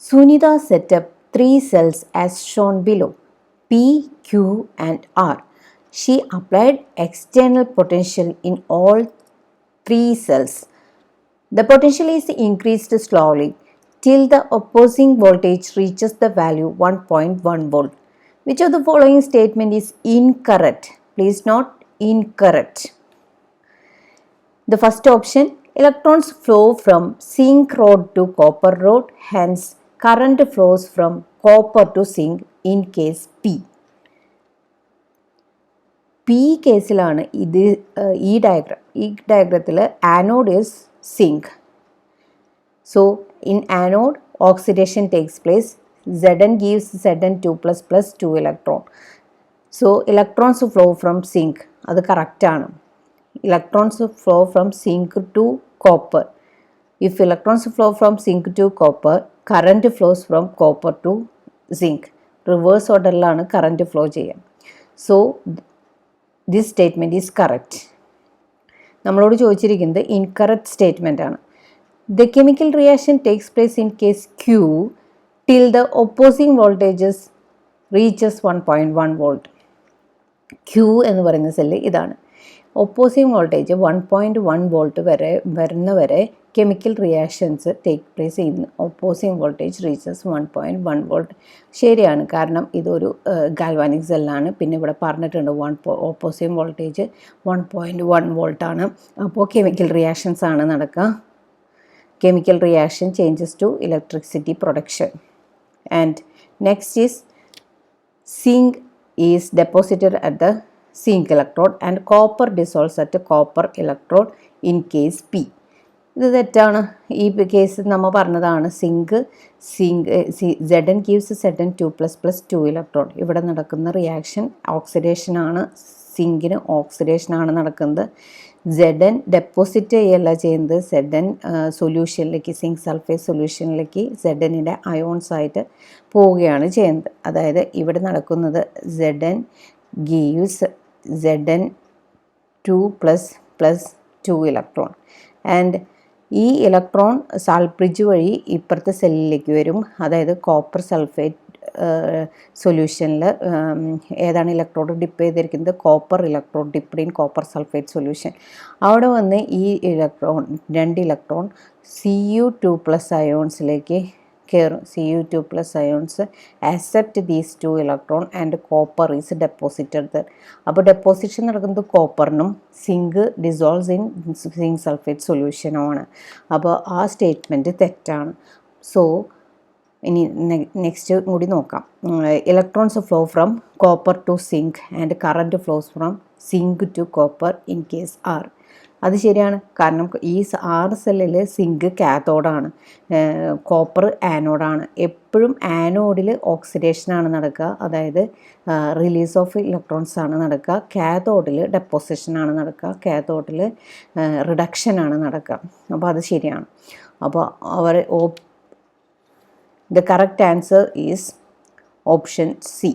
Sunita set up 3 cells as shown below, P, Q and R. She applied external potential in all 3 cells. The potential is increased slowly till the opposing voltage reaches the value 1.1 volt. Which of the following statement is incorrect? Please note incorrect. The first option, electrons flow from zinc rod to copper rod, hence current flows from copper to zinc in case P. P കേസിലാണ് ഇത് ഈ ഡയഗ്രത്തിൽ anode is zinc. So in anode oxidation takes place, Zn gives Zn2 plus 2 electron. So electrons flow from zinc, അത് correct ആണ്. Electrons flow from zinc to copper. If electrons flow from zinc to copper, current flows from copper to zinc. Reverse orderലാണ് current flow ചെയ്യുക. So this statement is correct. നമ്മളോട് ചോദിച്ചിരിക്കുന്നത് incorrect statement ആണ്. The chemical reaction takes place in case Q till the opposing voltages reaches 1.1 volt. Q എന്ന് പറയുന്ന cell ഇതാണ്. Opposing voltage 1.1 volt വരെ വരുന്നവരെ chemical reactions take place ചെയ്യുന്നു. Opposing voltage reaches 1.1 volt. ശരിയാണ്, കാരണം ഇതൊരു ഗാൽവാനിക് സെല്ലാണ്. പിന്നെ ഇവിടെ പറഞ്ഞിട്ടുണ്ട് ഓപ്പോസിങ് വോൾട്ടേജ് 1.1 വോൾട്ടാണ്. അപ്പോൾ കെമിക്കൽ റിയാക്ഷൻസ് ആണ് നടക്കുക. Chemical reaction changes to electricity production. And next is zinc is deposited at the zinc electrode and copper dissolves at the copper electrode in case P. ഇത് തെറ്റാണ്. ഈ case നമ്മൾ പറഞ്ഞതാണ് zinc Zn gives Zn2 plus 2 electron. ഇവിടെ നടക്കുന്ന reaction ഓക്സിഡേഷനാണ്. സിങ്കിന് ഓക്സിഡേഷനാണ് നടക്കുന്നത്. Zn deposit ചെയ്യല്ല ചെയ്യുന്നത്. Zn സൊല്യൂഷനിലേക്ക്, സിങ്ക് സൾഫേറ്റ് സൊല്യൂഷനിലേക്ക് Znൻ്റെ അയോൺസ് ആയിട്ട് പോവുകയാണ് ചെയ്യുന്നത്. അതായത് ഇവിടെ നടക്കുന്നത് Zn gives Zn2 plus 2 electron. And ഈ ഇലക്ട്രോൺ സാൾട്ട് ബ്രിഡ്ജ് വഴി ഇപ്പുറത്തെ സെല്ലിലേക്ക് വരും. അതായത് കോപ്പർ സൾഫേറ്റ് സൊല്യൂഷനിൽ ഏതാണ് ഇലക്ട്രോഡ് ഡിപ്പ് ചെയ്തിരിക്കുന്നത്? Copper electrode dipped in copper sulphate solution. അവിടെ വന്ന് ഈ രണ്ട് ഇലക്ട്രോൺ Cu2 പ്ലസ് അയോൺസിലേക്ക് കയറും. Cu2 plus ions accept these 2 electron and copper is deposited. അപ്പോൾ ഡെപ്പോസിഷൻ നടക്കുന്നത് കോപ്പറിനും, zinc dissolves in zinc sulphate സൊല്യൂഷനുമാണ്. അപ്പോൾ ആ സ്റ്റേറ്റ്മെൻറ്റ് തെറ്റാണ്. സോ ഇനി നെക്സ്റ്റ് കൂടി നോക്കാം. Electrons flow from copper to zinc and current flows from zinc to copper in case R. അത് ശരിയാണ്, കാരണം ഈ 6 സെല്ലിൽ സിങ്ക് കാത്തോഡാണ്, കോപ്പർ ആനോഡാണ്. എപ്പോഴും ആനോഡിൽ ഓക്സിഡേഷനാണ് നടക്കുക, അതായത് റിലീസ് ഓഫ് ഇലക്ട്രോൺസ് ആണ് നടക്കുക. കാത്തോഡിൽ ഡെപ്പോസിഷനാണ് നടക്കുക, കാത്തോഡിൽ റിഡക്ഷനാണ് നടക്കുക. അപ്പോൾ അത് ശരിയാണ്. അപ്പോൾ the correct answer is option C.